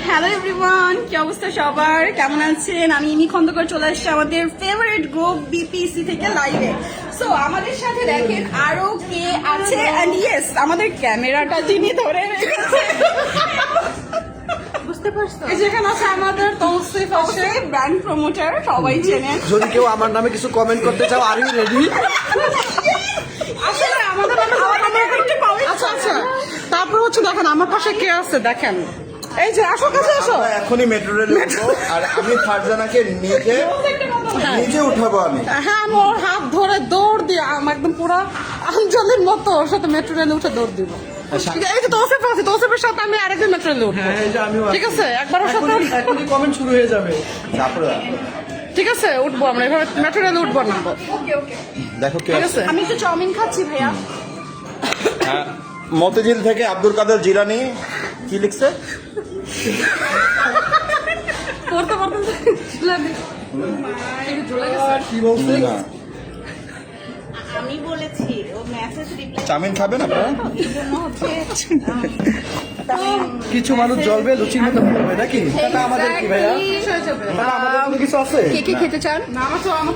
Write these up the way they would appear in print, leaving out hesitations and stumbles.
Hello everyone, কি অবস্থা সবার, কেমন আছেন? আমি ইমি খন্দকার চলে আসছি আমাদের ফেভারিট গ্রুপ বিপিসি থেকে লাইভে। সো আমাদের সাথে দেখেন আরো কে আছে, এন্ড ইয়েস আমাদের ক্যামেরাটা যিনি ধরে রেখেছে বুঝতে পারছো, যেখানে আছে আমাদের তৌসিফ আছে, ব্র্যান্ড প্রমোটার, সবাই চেনেন। যদি কেউ আমার নামে কিছু কমেন্ট করতে চাও, আর ইউ রেডি? আসলে আমাদের আচ্ছা আচ্ছা, তারপর হচ্ছে দেখেন আমার পাশে কে আছে, দেখেন এই যে আসো, কাছে আসো। এখনই মেট্রো রেলে উঠবো, আর আমি ফারজানাকে নিজে উঠাবো আমি। হ্যাঁ, আমি ওর হাত ধরে দৌড় দিয়ে একদম পুরো আঞ্জলির মতো ওর সাথে মেট্রো রেলে উঠে দৌড় দিব। এই যে তৌসিফ আছে, তৌসিফের সাথে আমি আরেকদিন মেট্রো রেলে উঠবো। ঠিক আছে, একবার ওর সাথে এখনই কমেন্ট শুরু হয়ে যাবে। ঠিক আছে, উঠবো আমরা এভাবে মেট্রো রেলে উঠবো, নামবো। ওকে ওকে, দেখো কে ঠিক আছে। আমি একটু চাউমিন খাচ্ছি ভাইয়া। মতিঝিল থেকে আব্দুল কাদের জিলানি কি লিখছে? পড়তে পড়তে কি বলছে? না, আমি বলেছি ও মেসেজ রিপ্লাই চাউমিন খাবেন আপনারা? এই জন্য হচ্ছে কিছু মানুষ জ্বলবে, লুচির মতো পড়বে নাকি? তাতে আমাদের কি ভাইয়া? তাতে আমাদের কোনো কিছু আছে? কে কে খেতে চান?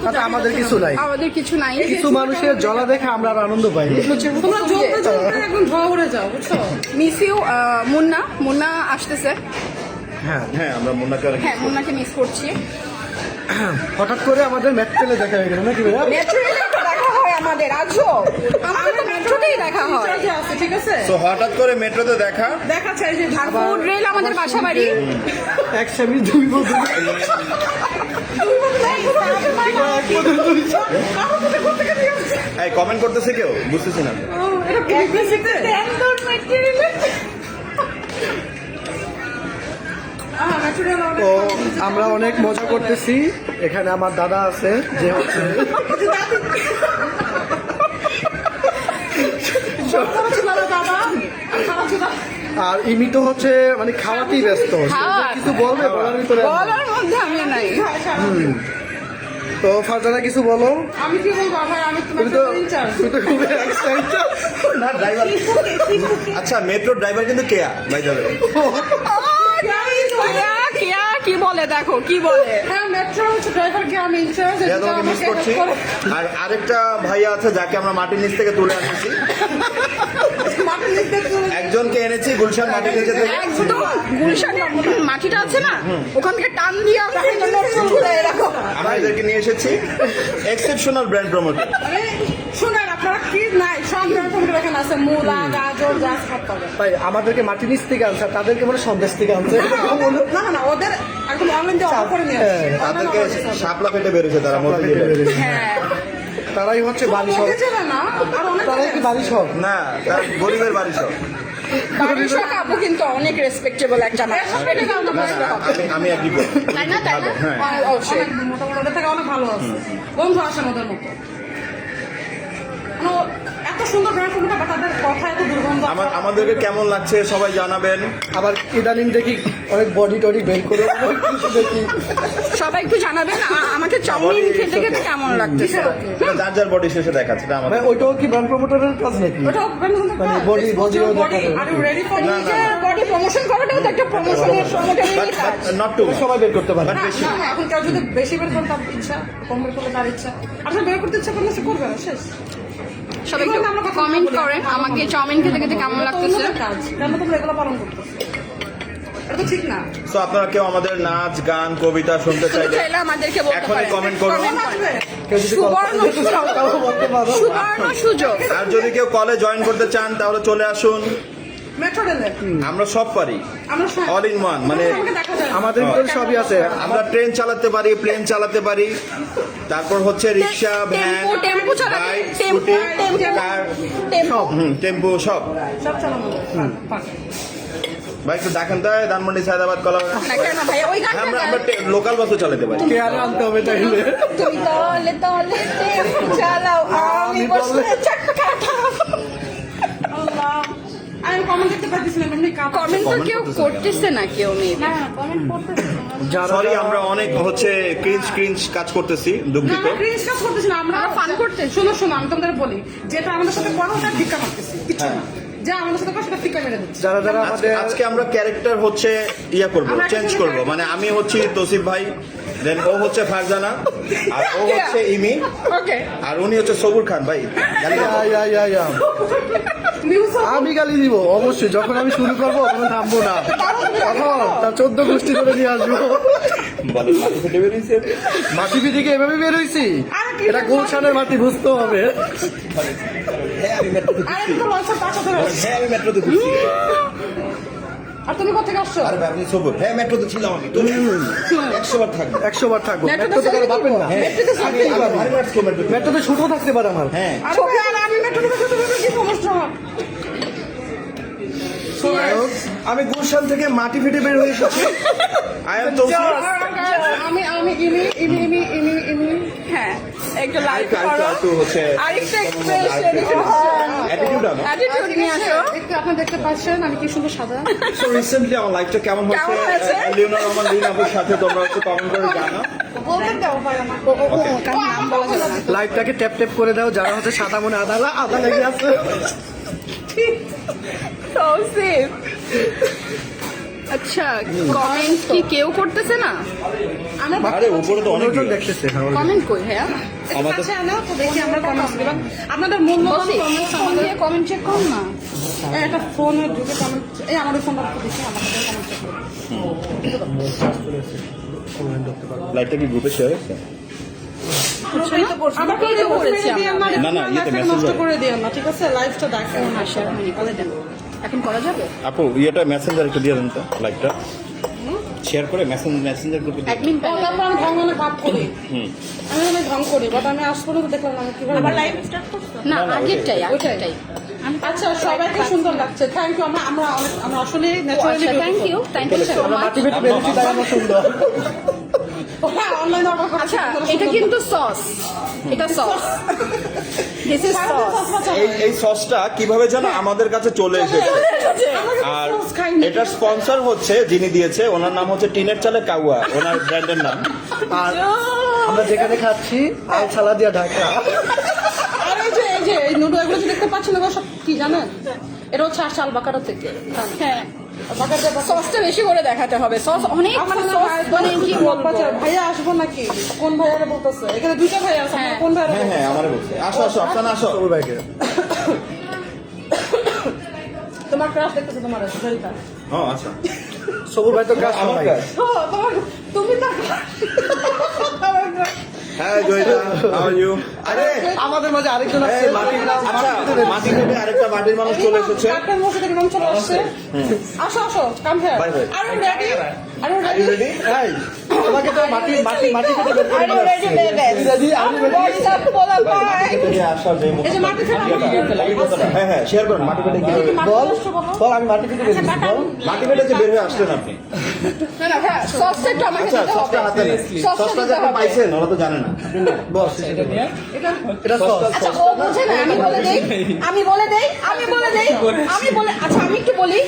তাতে আমাদের কিছু নাই। আমাদের কিছু নাই। কিছু মানুষের জ্বলা দেখে আমরা আর আনন্দ পাই। মিস ইউ মুন্না, মুন্না আসতেছে। হ্যাঁ, হ্যাঁ, আমরা মুন্নাকে অনেক হ্যাঁ, মুন্নাকে মিস করছি। হঠাৎ করে আমাদের মেট্রোলে দেখা হয়ে গেল নাকি ভাইয়া? মেট্রোতে দেখা হয় আমাদের, আজও আমাদের তো মেট্রোতেই দেখা হয়। ঠিক আছে, তো হঠাৎ করে মেট্রোতে দেখা। দেখা চাই যে ফুড রেল আমাদের বাসা বাড়ি। এক স্বামী দুই বধূ। এই কমেন্ট করতেছে কেউ? বুঝতেছি না। তো আমরা অনেক মজা করতেছি। এখানে আমার দাদা আছে, যে হচ্ছে আর ইমি তো হচ্ছে মানে খাওয়াতেই ব্যস্ত। কিছু বলবে, বলার ভিতরে বলার মধ্যে আমি নাই। তো ফারজানা কিছু বলো। আমি কি বলবো ভাই, আমি তুমি তো খুবই excited। না, ড্রাইভার। আচ্ছা, মেট্রো ড্রাইভার কিন্তু কেয়া বাই দ্য ওয়ে। কি বলে, দেখো কি বলে। হ্যাঁ, মেট্রো ড্রাইভারকে আমি ইনচার্জ, কেয়া তোমাকে মিস করছি। আর আরেকটা ভাইয়া আছে যাকে আমরা মাটির নিচ থেকে তুলে আনছি। একজনকে এনেছি গুলশান মাটির নিচে থেকে। একদম গুলশান মাটিটা আছে না, ওখান থেকে টান দিয়ে আমরা এদেরকে নিয়ে এসেছি এক্সেপশনাল ব্র্যান্ড প্রমোটার। শুনেন, আপনারা কি নাই, সব রকম এখানে আছে, মূলা, গাজর, যা সব পাবেন। ভাই আমাদেরকে মাটির নিচ থেকে আনছে, আর তাদেরকে মানে সন্দেশ থেকে আনছে। না না না, ওদের একদম অনলাইন দিয়ে অর্ডার করে নিয়ে আসছে। তাদেরকে শাপলা পেটে বেরোছে তারা মধ্যে। হ্যাঁ, তারাই হচ্ছে বাড়ি সব। না আর অনেক তারাই কি বাড়ি সব? না, তারা গরিবের বাড়ি সব। বাড়ির সব আপু কিন্তু অনেক রেসপেক্টেবল একটা মানুষ। আমি একই করি। তাই না, তাই না? হ্যাঁ। অবশ্যই মোটামুটি ওদের থেকে অনেক ভালো আছে, বন্ধু আসে ওদের মতো। এত সুন্দর ব্র্যান্ড কোনটা, তাদের কথা এত দুর্গন্ধ। আমাদেরকে কেমন লাগছে সবাই জানাবেন। আবার ইদানিং দেখি অনেক বডি টডি বের করে দেখি। সবাই একটু জানাবেন আমাকে চাউমিন খেতে খেতে কেমন লাগতেছে। যার যার বডি শেষে দেখাচ্ছে এটা ভাই আমাদের। ওইটাও কি ব্র্যান্ড প্রমোটারের কাজ নাকি? মানে বডি বডিও দেখাবে। বডি প্রমোশন করাটাও তো একটা প্রমোশনের প্রমোটারেরই কাজ। নট টু সবাই বের করতে পারে। এখন কেউ যদি বেশি বের করে তার ইচ্ছা, কম বের করলে তার ইচ্ছা। আসলে বের করতে ইচ্ছা করলে সে করবে না, শেষ। সবাই একটু কমেন্ট করেন আমাকে চাউমিন খেতে খেতে কেমন লাগতেছে। কেন তোমরা এগুলো পালন করতেছো? এটা তো ঠিক না। তো আপনারা কেউ আমাদের নাচ গান কবিতা শুনতে চাইলে আমাদেরকে বলতে এখনই পারেন, কমেন্ট করুন। কেউ যদি সুবর্ণ সুযোগ, বলতে পারো। সুবর্ণ সুযোগ। আর যদি কেউ কলে জয়েন করতে চান তাহলে চলে আসুন। মেট্রো রেলে আমরা সব পারি, আমরা অল ইন ওয়ান। মানে আমাদের ভিতরে সবই আছে। আমরা ট্রেন চালাতে পারি, প্লেন চালাতে পারি, তারপর হচ্ছে রিক্সা, ভ্যান, টেম্পু চালাতে, বাইক, টেম্পু, স্কুটি, কার, সব টেম্পু সব। সব চালানো। ভাই একটু দেখেন তো ধানমন্ডি সায়দাবাদ কলা। না কেন ভাই, ওই গানটা আমরা লোকাল বাসও চালাতে পারি। কে আর আনতে হবে তাইলে? তুমি তলে তলে টেম্পু চালাও, আমি বসে চাকা আল্লাহ। আমি কমেন্ট করতে পারতেছিলাম, এমনি কমেন্ট তো কেউ করতেছে না, কেউ নেই। হ্যাঁ, কমেন্ট করতেছে না। সরি, আমরা অনেক হচ্ছে ক্রিঞ্জ কাজ করতেছি, দুঃখিত। ক্রিঞ্জ কাজ করতেছি না, আমরা ফান করতে। শোনো শোনো, আমি তোমাদের বলি, যেটা আমাদের সাথে করো ওটা ভিক্ষা মারতেছি, কিছু না। যা আমাদের সাথে পাশে ফিকা মেরে দিচ্ছে। যারা যারা আমাদের আজকে আমরা ক্যারেক্টার হচ্ছে ইয়া করব, আমরা চেঞ্জ একটা করব। মানে আমি হচ্ছি তৌসিফ ভাই, দেন ও হচ্ছে ফারজানা, আর ও হচ্ছে ইমি, ওকে আর উনি হচ্ছে সবুর খান ভাই। গালি দাও। ইয়া। আমি গালি দিব অবশ্যই, যখন আমি শুরু করবো তখন থামবো না, তখন তার 14 গোষ্ঠী করে নিয়ে আসবো। বলো, মাথা ফেটে বেরিয়েছে। মাটি থেকে এভাবে বের হইছি, এটা গুলশানের মাটি বুঝতে হবে। হ্যাঁ আমি মেট্রোতে আর আমি তো লঞ্চের পাশে ধরে আছি। হ্যাঁ আমি মেট্রোতে ঘুরছি। আর তুমি কোথা থেকে আসছো? আর ভাই আপনি সবুর, হ্যাঁ মেট্রোতে ছিলাম আমি। তুমি 100 বার থাকবে। 100 বার থাকবো, মেট্রোতে মেট্রোতে কারো বাপের না। হ্যাঁ আমি ভারী মারছি মেট্রোতে। মেট্রোতে ছোটও থাকতে পারে আমার। হ্যাঁ আরে ভাই, আর আমি মেট্রো থেকে কি সমস্যা? আমি গুলশান থেকে মাটি ফেটে বের হয়ে এসেছি। I am Tausif. আমি হ্যাঁ একটু লাইক আরেকটু করো আরেকটু হচ্ছে আরেকটা এক্সপ্রেশন অ্যাটিটিউড আমার। অ্যাটিটিউড নিয়ে আসো আপনার দেখতে পাচ্ছেন আমি কি সুন্দর সাদা। সো রিসেন্টলি আমার লাইফটা কেমন কেমন হয়েছে? হচ্ছে লিওনা রহমান লিন আপুর সাথে তোমরা হচ্ছে কমেন্ট করে জানাও। বলতেন দাও ভাই আমার। কারণ নাম বলা যাবে না লাইভটাকে ট্যাপ ট্যাপ করে দাও, যারা হচ্ছে সাদা মনে আদা লেগে আছে। তৌসিফ আচ্ছা কমেন্ট কি কেউ করতেছে না আরে উপরে তো অনেক অনেকজন দেখতেছে। হ্যাঁ, already। কমেন্ট কই হ্যাঁ আমাদের কাছে আনো তো দেখি আমরা কমেন্টস দিলাম। আপনাদের মূল্যবান কমেন্টস আমাদের কমেন্ট চেক করুন না একটা ফোনে ঢুকে কমেন্ট, এই আমাদের ফোনটা দেখি আমাদের কমেন্ট চেক করুন। লাইটটা কি গ্রুপে শেয়ার হয়েছে? আমাকে এই যে করেছি আমরা। না, না, ইয়েতে নষ্ট messenger। করে দিও না, ঠিক আছে? লাইভটা দেখো। হাসার মানে বলে দেন এখন করা যাবে আপু ইয়েটা মেসেঞ্জার একটু দিয়ে দেন তো, লাইটটা শেয়ার করে মেসেঞ্জার গ্রুপে দিয়ে দেন। অ্যাডমিন তারপর আমি ঢং অনেক ভাব করি, হুম। আমি অনেক ঢং করি, বাট আমি আজ পর্যন্ত দেখলাম না আমি কিভাবে আবার লাইভ স্টার্ট করছো? না আগেরটাই ওইটাই। আগেরটাই আচ্ছা সবাইকে সুন্দর লাগছে, থ্যাংক ইউ। আমরা আসলে ন্যাচারালি থ্যাংক ইউ সো আমরা মাচ মাটি ফেটে বেরিয়েছি, তাই আমরা সুন্দর। অনলাইনে অর্ডার আচ্ছা এটা কিন্তু সস এটা সস দিস ইজ সস এই সসটা কিভাবে যেন আমাদের কাছে চলে এসেছে, আর এটার স্পন্সর হচ্ছে যিনি দিয়েছে, ওনার নাম হচ্ছে টিনের চালে কাউয়া, ওনার ব্র্যান্ডের নাম। আর আমরা যেখানে খাচ্ছি আল ছালা দিয়া ঢাকা। আর এই যে এই নুডল এগুলো যে দেখতে পাচ্ছেন এগুলো সব কি জানেন? এটা হচ্ছে চাল বাকারা থেকে। হ্যাঁ বাকার দেবা সসটা বেশি করে দেখাতে হবে সস অনেক আমার সস মানে কি বলবো ভাইয়া আসবো নাকি? কোন ভাইয়ারা বলতেছে? এখানে দুইটা ভাইয়া আছে, হ্যাঁ। কোন ভাইয়ারা হ্যাঁ বলতেছে? হ্যাঁ আমারে বলছে, আসো আসো আপনারা আসো। সবুর ভাইকে। তোমার ক্রাশ দেখতেছে তোমার জয়িতা। হ্যাঁ আচ্ছা সবুর ভাই তো কাজ আমার নাই। কাজ। তুমি না হ্যাঁ জয়িতা, হাউ আর ইউ? আরে আমাদের মাঝে আরেকজন আছে, এই মাটি, আচ্ছা মাটি ফেটে আরেকটা মাটির মানুষ চলে এসেছে। কাপড় মশা থেকে নাম চলে আসছে। আসো আসো কাম হিয়ার। Bye, bye. আর রেডি? আর Are you রেডি? ready? এই, আমাকে তো মাটি ফেটে বের করে নিয়ে আসছে। Ready? আমি ready? এদিকে আসার যে এই যে মাটি থেকে হ্যাঁ হ্যাঁ শেয়ার করুন, মাটি ফেটে গিয়ে বল বল, আমি মাটি ফেটে বেরিয়েছি, বল। মাটি ফেটে যে বের হয়ে আসলেন আপনি। সসটা একটু আমাকে আচ্ছা দিতে সসটা হবে হাতে নেন। সসটা সসটা দিতে যে আপনি হবে। পাইছেন ওরা তো জানে না। বল, এটা সস। আচ্ছা ও বোঝে না আমি বলে দেই আচ্ছা আমি একটু বলি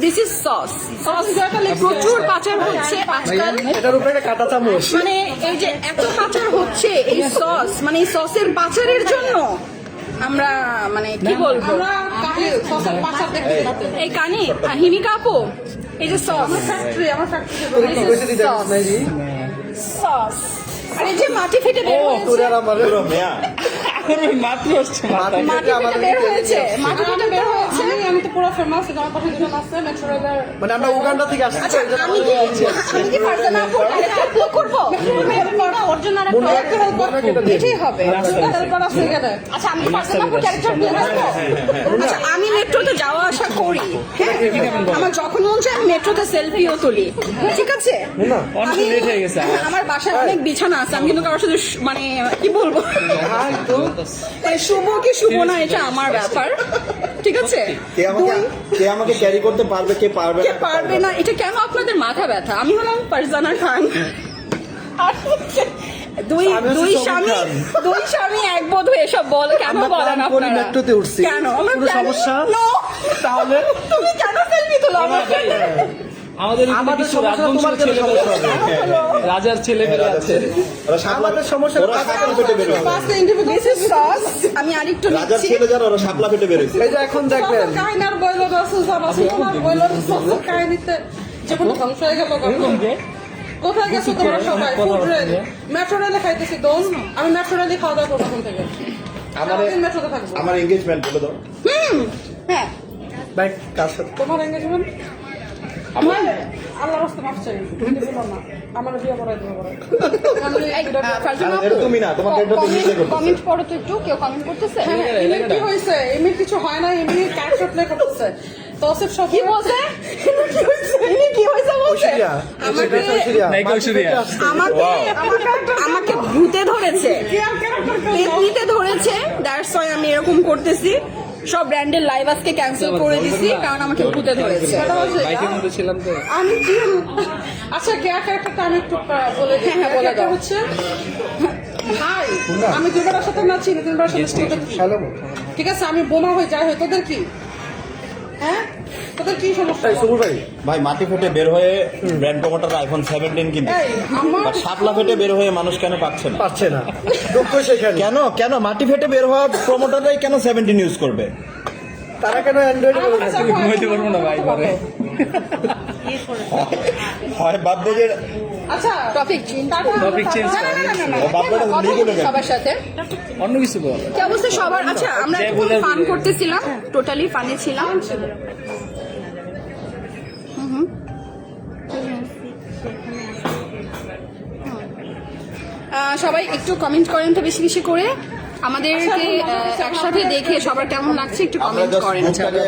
দিস ইজ সস সস প্রচুর পাচার হচ্ছে আজকাল এটার উপরে একটা কাঁটা চামচ। মানে এই যে এত পাচার হচ্ছে এই সস মানে এই সসের পাচারের জন্য আমরা মানে কি বলবো আমরা কাকে সসের পাশা দেখতে রাতে। এই কানি হিমিকা আপু এই যে সস ফ্যাক্টরি আমার ফ্যাক্টরি তোর একটু বেশি দিতে পারিস না, এই যে। সস আর এই যে মাটি ফেটে বের তোর হয়েছে আর আমার পুরো মেয়া। মাটি মাটি ফেটে ফেটে বের হয়েছে মাটি ফেটে বের হয়েছে আমি তো পুরো ফেমাস, আমার পাশে দুজন আছে মেট্রো রেলের। মানে আমরা উগান্ডা থেকে আসছি। আচ্ছা আমি কি ফারজানা আপু ক্যারেক্টার প্লে করব অর্জুনার এটাই হবে হেল্পার আছে এখানে। আচ্ছা আমি ফারজানা আপু ক্যারেক্টার প্লে করব আচ্ছা আমি মেট্রোতে যাওয়া আসা করি হ্যাঁ আমার যখন মন চায় আমি মেট্রোতে সেলফিও তুলি ঠিক আছে আমার বাসায় অনেক বিছানা আছে আমি কিন্তু কারোর সাথে মানে কি বলবো মানে শুভ কি শুভ না এটা আমার ব্যাপার ঠিক আছে কে আমাকে ক্যারি করতে পারবে, কে পারবে কে না পারবে না এটা কেন আপনাদের মাথা ব্যথা আমি হলাম ফারজানা খান আর দুই আমি হচ্ছি দুই সবুজ স্বামী খান। দুই স্বামী এক বোধ হয়ে এসব বল কেন আমরা বলেন প্ল্যান করে আপনারা মেট্রোতে উঠছি। কেন আমার কোনো সমস্যা? No! তাহলে তুমি কেন সেলফি তোলো আমার আমাদের এখানে আমাদের কিছু সমস্যা রাজবংশী তোমার কেন ছেলে সমস্যা হবে? রাজার ছেলে মেয়ে আছে। ওরা শাপলা আমাদের সমস্যা ওরা শাপলা ফেটে বের হয়েছে। পাঁচটা ইন্ডিভিজুয়াল This is sauce. আমি আরেকটু রাজার নিচ্ছি। ছেলে যারা ওরা শাপলা ফেটে বের হয়েছে। এই যে এখন দেখবেন কাহিনার বইলো রসুল আর বইলো রসুল কাহিনীতে যেমন ধ্বংস হয়ে গেল কোথায় গেছো তোমরা সবাই ফুড রেল মেট্রো রেলে খাইতেছি দোস্ত আমি মেট্রো রেলে খাওয়া দাওয়া করবো এখন থেকে সারাদিন মেট্রোতে থাকবো আমার এঙ্গেজমেন্ট বলে দাও। হ্যাঁ। ভাই কার সাথে তোমার এঙ্গেজমেন্ট আমার আল্লাহর রাস্তা মাফ চাই বলো না আমার বিয়ে করাই দেবো ফারজানা এটা তুমি না, তোমাকে এটা তুমি নিজে করতে কমেন্ট করো তো একটু, কেউ কমেন্ট করতেছে? এমনি কি হয়েছে এমনি কিছু হয় না এমনি ক্যারেক্টার প্লে করতেছে তৌসিফ সব কি বলছে? ইনি কি হয়েছে বলছে? ঐশ্বরিয়া আমাকে নায়িকা ঐশ্বরিয়া। আমাকে ভূতে ধরেছে, পেতনিতে ধরেছে, দ্যাটস ওয়াই আমি এরকম করতেছি। সব ব্র্যান্ডের লাইভ আজকে ক্যান্সেল করে দিছি কারণ আমাকে ভূতে ধরেছে। বাইকের মধ্যে ছিলাম তো। আমি কি আচ্ছা ক্যারেক্টারটা আমি একটু বলে দিই হ্যাঁ, বলে দাও। হচ্ছে ভাই আমি দুবার সাথে না চিনি তিনবার সাথে স্কুলে হ্যালো ঠিক আছে আমি বোমা হয়ে যাই হয় তোদের কি হ্যাঁ তোদের কি সমস্যা এই সুবুর ভাই ভাই মাটি ফেটে বের হয়ে ব্র্যান্ড প্রমোটার আইফোন 17 কিনতে। এই আমার আর শাপলা ফেটে বের হয়ে মানুষ কেন পাচ্ছে না? পাচ্ছে না দুঃখ সেখানে কেন কেন মাটি ফেটে বের হওয়া প্রমোটাররাই কেন 17 ইউজ করবে? তারা কেন অ্যান্ড্রয়েড আমার কাছে এখন ঘুমাইতে পারবো না ভাই পরে। হয় বাপদের আচ্ছা টপিক চেঞ্জ। Topic change ও বাপটা লিখে নেবেন। সবার সাথে অন্য কিছু বল। কি অবস্থা সবার? আচ্ছা আমরা যে একটু বলে ফান দিলে। করতেছিলাম, টোটালি ফানে ছিলাম। সবাই একটু কমেন্ট করেন তো বেশি বেশি করে, আমাদেরকে একসাথে দেখে সবার কেমন লাগছে একটু আমরা কমেন্ট জাস্ট করেন। গ্রুপটাকে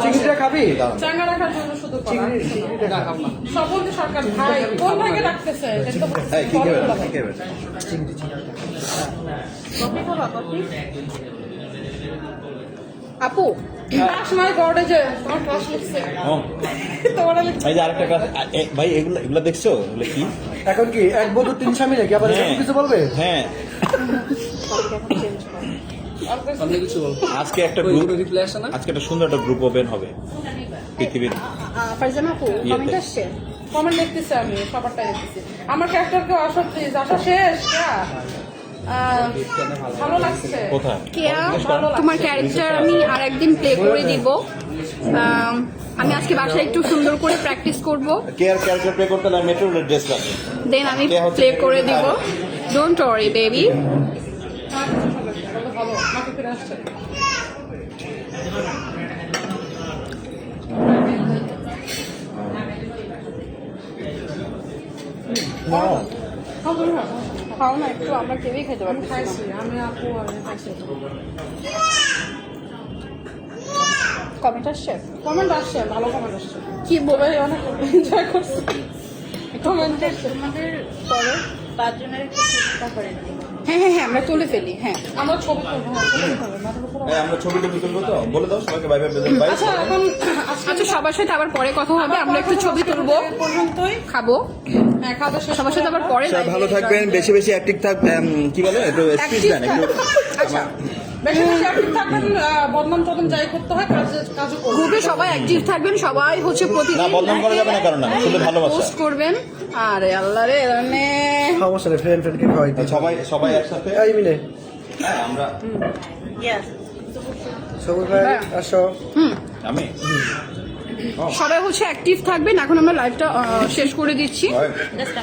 চিংড়িটা খাবি চাঙ্গা রাখার জন্য শুধু সকলকে সরকার ভাই কোন ভাগে রাখতেছে এটা তো এই কি করে কি করে আপু ক্রাশ মাই গড যে তোমার ক্রাশ লিখছে তোমার লিখছে এই যে আরেকটা কাজ ভাই এগুলো এগুলো দেখছো? এগুলো কি? এখন কি এক বধূ তিন স্বামী নাকি আবার এরকম কিছু বলবে হ্যাঁ অন্য কিছু বল। আজকে একটা গ্রুপ রিপ্লাই আসে না। আজকে একটা সুন্দর একটা গ্রুপ ওপেন হবে পৃথিবীর। ফারজানা আপু কমেন্ট আসছে? কমেন্ট লিখতেছে আমি সবারটাই লিখতেছি আমার ক্যারেক্টারকে আসা প্লিজ আসা শেষ ভালো লাগছে কোথায়? কেয়া তোমার ক্যারেক্টার আমি আর একদিন প্লে করে দিব। আমি আজকে বাসায় একটু সুন্দর করে প্র্যাকটিস করব, কেয়ার ক্যারেক্টার প্লে করতে আর মেট্রো ড্রেস লাগবে। দেন আমি কে হচ্ছে প্লে করে দিব। Don't worry baby. ভালো আমাকে ফিরে আসছে খাও না একটু, আমরা কেউই খেতে পারবো। খাইছি আমি আপু আমি খাইছি কমেন্ট আসছে? কমেন্ট আসছে ভালো কমেন্ট আসছে কি বলবো? সবাই অনেক এনজয় করছে কমেন্ট আসছে তোমাদের পরে 5 জনের একটা চিন্তা করেন হ্যাঁ হ্যাঁ হ্যাঁ আমরা তুলে ফেলি। হ্যাঁ আমরা ছবি তুলবো মাথার উপর এই আমরা ছবি টবি তুলবো তো বলে দাও সবাইকে বাই বাই প্রেজেন্ট বাই। আচ্ছা এখন আচ্ছা সবার সাথে আবার পরে কথা হবে, আমরা একটু ছবি তুলবো, পর্যন্তই খাবো, হ্যাঁ খাওয়া দাওয়া শেষ সবার সাথে আবার পরে সবাই live ভালো এ থাকবেন, join বেশি বেশি অ্যাক্টিভ থাকবেন, কি বলে একটু স্পিচ দেন একটু। আচ্ছা বেশি বেশি অ্যাক্টিভ থাকবেন বদনাম টদনাম যাই করতে হয় কাজও করবেন গ্রুপে সবাই অ্যাক্টিভ থাকবেন, সবাই হচ্ছে না প্রতিদিন বদনাম করা যাবে না কারণ না শুধু ভালোবাসা। পোস্ট করবেন। আরে আল্লাহ রে মানে সমস্যা নেই ফ্রেন্ড ফ্রেন্ডকে খাওয়াই দিই সবাই সবাই একসাথে এই মিলে আমরা ইয়েস সবুর ভাই আসো আমি সবাই হচ্ছে অ্যাক্টিভ থাকবেন। এখন আমরা লাইভটা শেষ করে দিচ্ছি, জাস্ট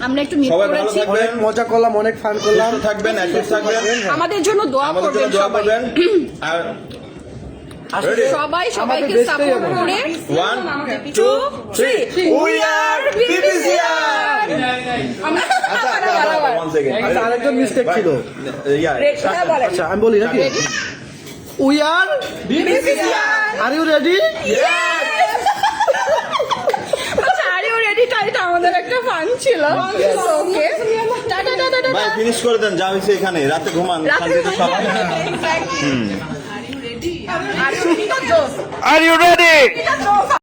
আমরা একটু মিট সবাই ভালো করেছি। থাকবেন, অনেক মজা করলাম অনেক ফান করলাম সুস্থ থাকবেন, অ্যাক্টিভ থাকবেন, আমাদের জন্য দোয়া আমাদের করবেন জন্য দোয়া সবাই। করবেন। আর আসলে সবাই সবাইকে আমাদের দেশটাই সাপোর্ট এমন। করে 1 2 3 উই আর বিবিসিআর। আচ্ছা one second আচ্ছা আরেকজন মিস্টেক ছিল হ্যাঁ, বলেন। আচ্ছা আমি বলি নাকি we are are you ready আচ্ছা আর ইউ রেডি? এটা আমাদের একটা ফান ছিল। ওকে টাটা টাটা টাটা। ভাই ফিনিশ করে দেন যা হয়েছে এখানে, রাতে ঘুমান শান্তিতে সবাই। আর শুনি তো জোস আর ইউ রেডি?